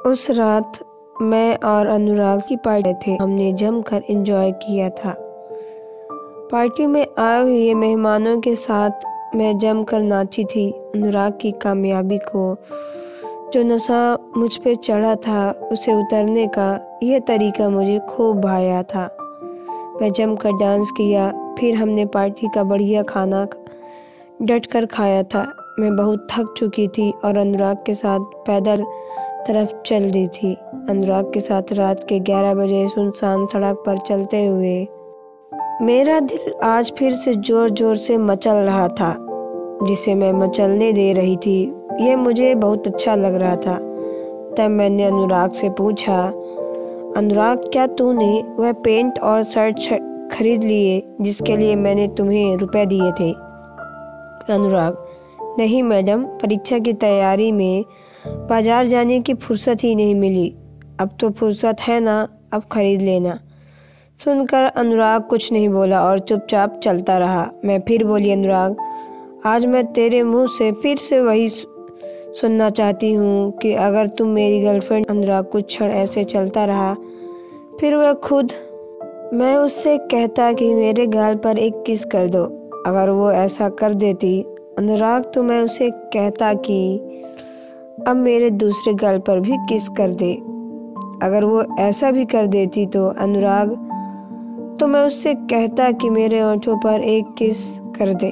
उस रात मैं और अनुराग की पार्टी थे। हमने जमकर एंजॉय किया था। पार्टी में आए हुए मेहमानों के साथ मैं जमकर नाची थी। अनुराग की कामयाबी को जो नशा मुझ पे चढ़ा था उसे उतरने का यह तरीका मुझे खूब भाया था। मैं जमकर डांस किया। फिर हमने पार्टी का बढ़िया खाना डट कर खाया था। मैं बहुत थक चुकी थी और अनुराग के साथ पैदल तरफ चल दी थी। अनुराग के साथ रात के 11 बजे सुनसान सड़क पर चलते हुए मेरा दिल आज फिर से जोर जोर से मचल रहा था, जिसे मैं मचलने दे रही थी। यह मुझे बहुत अच्छा लग रहा था। तब मैंने अनुराग से पूछा, अनुराग क्या तूने वह पेंट और शर्ट खरीद लिए जिसके लिए मैंने तुम्हें रुपए दिए थे? अनुराग, नहीं मैडम, परीक्षा की तैयारी में बाजार जाने की फुर्सत ही नहीं मिली। अब तो फुर्सत है ना, अब खरीद लेना। सुनकर अनुराग कुछ नहीं बोला और चुपचाप चलता रहा। मैं फिर बोली, अनुराग, आज मैं तेरे मुंह से फिर से वही सुनना चाहती हूँ कि अगर तुम मेरी गर्लफ्रेंड। अनुराग कुछ क्षण ऐसे चलता रहा, फिर वह खुद मैं उससे कहता कि मेरे गाल पर एक किस कर दो। अगर वो ऐसा कर देती अनुराग तो मैं उसे कहता कि अब मेरे दूसरे गाल पर भी किस कर दे। अगर वो ऐसा भी कर देती तो अनुराग तो मैं उससे कहता कि मेरे होठों पर एक किस कर दे।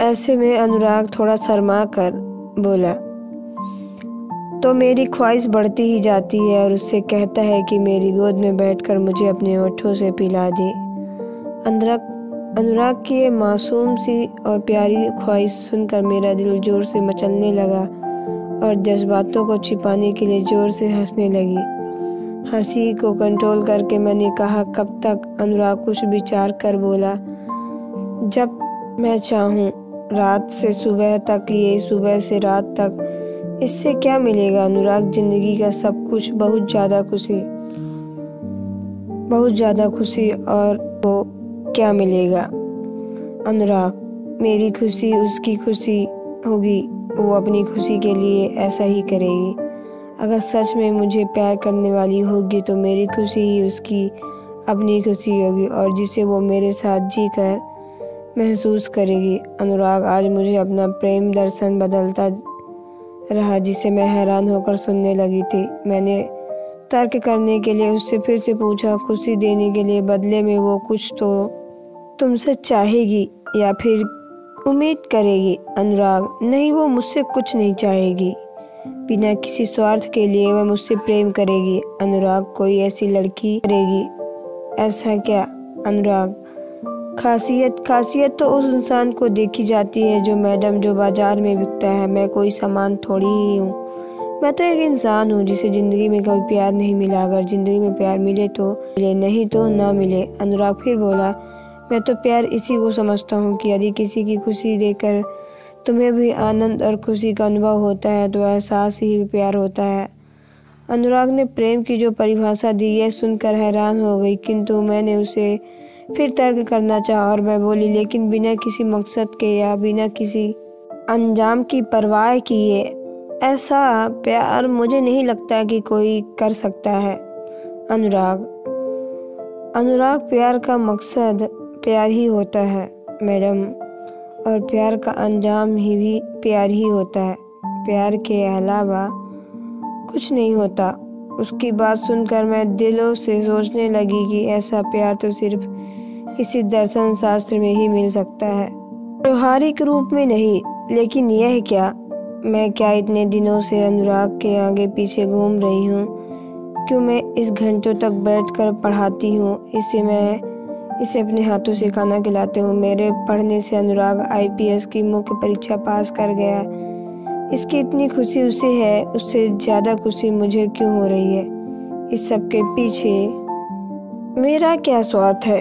ऐसे में अनुराग थोड़ा शर्मा कर बोला तो मेरी ख्वाहिश बढ़ती ही जाती है और उससे कहता है कि मेरी गोद में बैठकर मुझे अपने होठों से पिला दे। अनुराग की ये मासूम सी और प्यारी ख्वाहिश सुनकर मेरा दिल जोर से मचलने लगा और जज्बातों को छिपाने के लिए जोर से हंसने लगी। हंसी को कंट्रोल करके मैंने कहा, कब तक? अनुराग कुछ विचार कर बोला, जब मैं चाहूँ, रात से सुबह तक, ये सुबह से रात तक। इससे क्या मिलेगा अनुराग? जिंदगी का सब कुछ, बहुत ज़्यादा खुशी। और वो क्या मिलेगा अनुराग? मेरी खुशी उसकी खुशी होगी। वो अपनी खुशी के लिए ऐसा ही करेगी। अगर सच में मुझे प्यार करने वाली होगी तो मेरी खुशी ही उसकी अपनी खुशी होगी और जिसे वो मेरे साथ जी कर महसूस करेगी। अनुराग, आज मुझे अपना प्रेम दर्शन बदलता रहा, जिसे मैं हैरान होकर सुनने लगी थी। मैंने तर्क करने के लिए उससे फिर से पूछा, खुशी देने के लिए बदले में वो कुछ तो तुमसे चाहेगी या फिर उम्मीद करेगी? अनुराग, नहीं, वो मुझसे कुछ नहीं चाहेगी। बिना किसी स्वार्थ के लिए वह मुझसे प्रेम करेगी। अनुराग, कोई ऐसी लड़की करेगी ऐसा क्या? अनुराग, खासियत तो उस इंसान को देखी जाती है जो मैडम जो बाजार में बिकता है। मैं कोई सामान थोड़ी ही हूँ। मैं तो एक इंसान हूँ जिसे ज़िंदगी में कभी प्यार नहीं मिला। अगर ज़िंदगी में प्यार मिले तो मिले, नहीं तो ना मिले। अनुराग फिर बोला, मैं तो प्यार इसी को समझता हूँ कि यदि किसी की खुशी देकर तुम्हें भी आनंद और खुशी का अनुभव होता है तो एहसास ही प्यार होता है। अनुराग ने प्रेम की जो परिभाषा दी है सुनकर हैरान हो गई, किंतु मैंने उसे फिर तर्क करना चाहा और मैं बोली, लेकिन बिना किसी मकसद के या बिना किसी अंजाम की परवाह किए ऐसा प्यार मुझे नहीं लगता कि कोई कर सकता है। अनुराग, प्यार का मकसद प्यार ही होता है मैडम, और प्यार का अंजाम भी प्यार ही होता है। प्यार के अलावा कुछ नहीं होता। उसकी बात सुनकर मैं दिलों से सोचने लगी कि ऐसा प्यार तो सिर्फ किसी दर्शन शास्त्र में ही मिल सकता है, व्यवहारिक रूप में नहीं। लेकिन यह क्या, मैं क्या इतने दिनों से अनुराग के आगे पीछे घूम रही हूँ? क्यों मैं इस घंटों तक बैठकर पढ़ाती हूँ? इसे अपने हाथों से खाना खिलाते हूँ। मेरे पढ़ने से अनुराग IPS की मुख्य परीक्षा पास कर गया। इसकी इतनी खुशी उसे है, उससे ज़्यादा खुशी मुझे क्यों हो रही है? इस सब के पीछे मेरा क्या स्वार्थ है?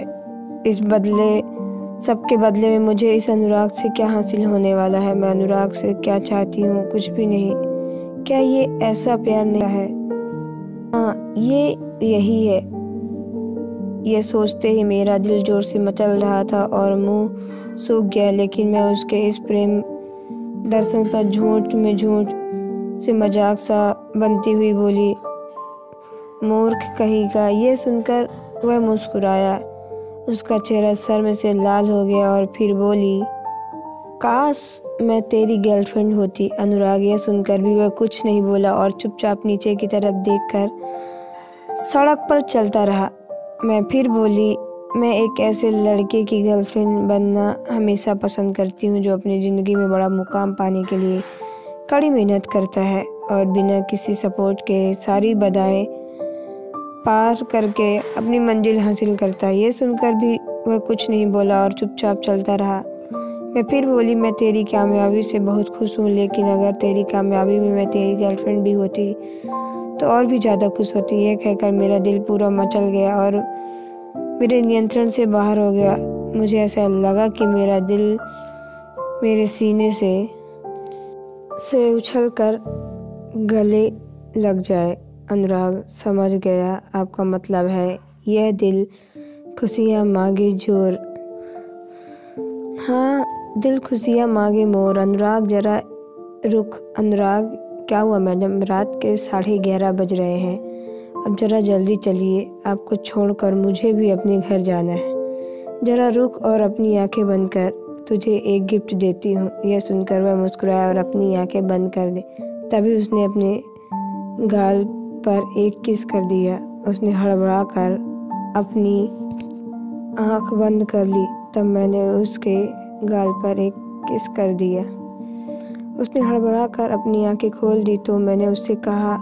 सबके बदले में मुझे इस अनुराग से क्या हासिल होने वाला है? मैं अनुराग से क्या चाहती हूँ? कुछ भी नहीं। क्या ये ऐसा प्यार नहीं है? हाँ, यही है। ये सोचते ही मेरा दिल जोर से मचल रहा था और मुंह सूख गया। लेकिन मैं उसके इस प्रेम दर्शन पर झूठ में झूठ से मजाक सा बनती हुई बोली, मूर्ख कहीं का। ये सुनकर वह मुस्कुराया। उसका चेहरा शर्म से लाल हो गया और फिर बोली, काश मैं तेरी गर्लफ्रेंड होती। अनुराग यह सुनकर भी वह कुछ नहीं बोला और चुपचाप नीचे की तरफ देखकर सड़क पर चलता रहा। मैं फिर बोली, मैं एक ऐसे लड़के की गर्लफ्रेंड बनना हमेशा पसंद करती हूँ जो अपनी ज़िंदगी में बड़ा मुकाम पाने के लिए कड़ी मेहनत करता है और बिना किसी सपोर्ट के सारी बाधाएं पार करके अपनी मंजिल हासिल करता है। ये सुनकर भी वह कुछ नहीं बोला और चुपचाप चलता रहा। मैं फिर बोली, मैं तेरी कामयाबी से बहुत खुश हूँ, लेकिन अगर तेरी कामयाबी में मैं तेरी गर्लफ्रेंड भी होती तो और भी ज़्यादा खुश होती। यह कहकर मेरा दिल पूरा मचल गया और मेरे नियंत्रण से बाहर हो गया। मुझे ऐसा लगा कि मेरा दिल मेरे सीने से उछलकर गले लग जाए। अनुराग समझ गया, आपका मतलब है यह दिल खुशियाँ मांगे जोर। हाँ, दिल खुशियाँ मांगे मोर। अनुराग जरा रुक। अनुराग, क्या हुआ मैडम? रात के 11:30 बज रहे हैं। अब जरा जल्दी चलिए, आपको छोड़कर मुझे भी अपने घर जाना है। जरा रुक और अपनी आंखें बंद कर, तुझे एक गिफ्ट देती हूँ। यह सुनकर वह मुस्कुराया और अपनी आंखें बंद कर दी। तभी उसने अपने गाल पर एक किस कर दिया। उसने हड़बड़ा कर अपनी आंख बंद कर ली। तब मैंने उसके गाल पर एक किस कर दिया। उसने हड़बड़ा कर अपनी आंखें खोल दी तो मैंने उससे कहा,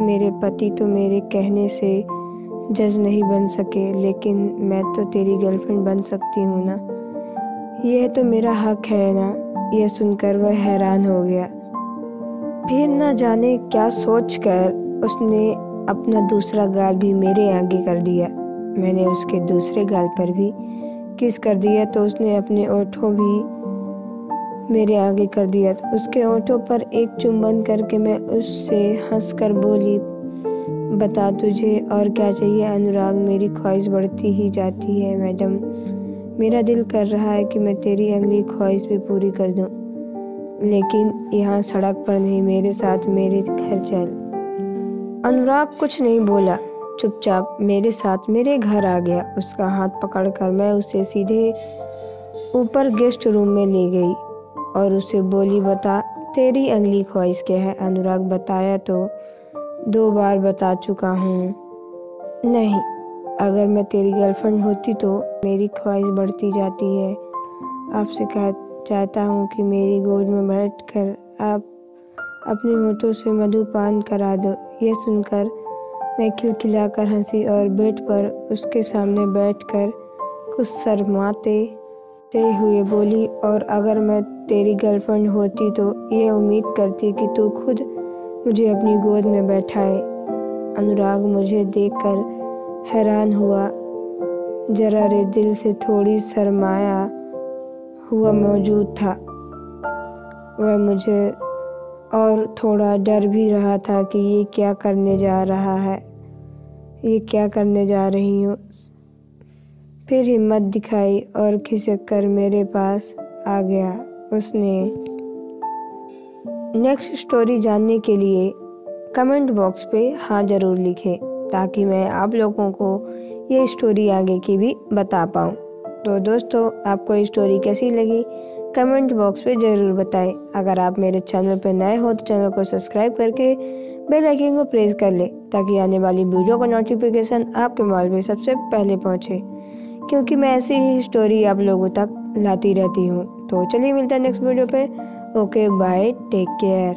मेरे पति तो मेरे कहने से जज नहीं बन सके, लेकिन मैं तो तेरी गर्लफ्रेंड बन सकती हूँ ना। यह तो मेरा हक है ना। यह सुनकर वह हैरान हो गया। फिर न जाने क्या सोचकर उसने अपना दूसरा गाल भी मेरे आगे कर दिया। मैंने उसके दूसरे गाल पर भी किस कर दिया तो उसने अपने ओठों भी मेरे आगे कर दिया। उसके ओठों पर एक चुंबन करके मैं उससे हंसकर बोली, बता तुझे और क्या चाहिए? अनुराग, मेरी ख्वाहिश बढ़ती ही जाती है मैडम। मेरा दिल कर रहा है कि मैं तेरी अगली ख्वाहिश भी पूरी कर दूं, लेकिन यहाँ सड़क पर नहीं, मेरे साथ मेरे घर चल। अनुराग कुछ नहीं बोला, चुपचाप मेरे साथ मेरे घर आ गया। उसका हाथ पकड़कर मैं उसे सीधे ऊपर गेस्ट रूम में ले गई और उसे बोली, बता तेरी अगली ख्वाहिश क्या है? अनुराग, बताया तो 2 बार बता चुका हूँ। नहीं, अगर मैं तेरी गर्लफ्रेंड होती तो मेरी ख्वाहिश बढ़ती जाती है। आपसे चाहता हूँ कि मेरी गोद में बैठकर आप अपने होठों से मधुपान करा दो। यह सुनकर मैं खिलखिलाकर हंसी और बेड पर उसके सामने बैठकर कुछ शर्माते हुए बोली, और अगर मैं तेरी गर्लफ्रेंड होती तो यह उम्मीद करती कि तू खुद मुझे अपनी गोद में बैठाए। अनुराग मुझे देखकर हैरान हुआ। जरा रे दिल से थोड़ी शर्माया हुआ मौजूद था। वह मुझे और थोड़ा डर भी रहा था कि ये क्या करने जा रहा है, ये क्या करने जा रही हूँ। फिर हिम्मत दिखाई और खिसक कर मेरे पास आ गया। उसने नेक्स्ट स्टोरी जानने के लिए कमेंट बॉक्स पे हाँ ज़रूर लिखें, ताकि मैं आप लोगों को ये स्टोरी आगे की भी बता पाऊँ। तो दोस्तों, आपको ये स्टोरी कैसी लगी कमेंट बॉक्स पे ज़रूर बताएं। अगर आप मेरे चैनल पे नए हो तो चैनल को सब्सक्राइब करके बेल आइकन को प्रेस कर लें, ताकि आने वाली वीडियो का नोटिफिकेशन आपके मोबाइल में सबसे पहले पहुंचे, क्योंकि मैं ऐसी ही स्टोरी आप लोगों तक लाती रहती हूँ। तो चलिए मिलता है नेक्स्ट वीडियो पे। Okay bye, take care.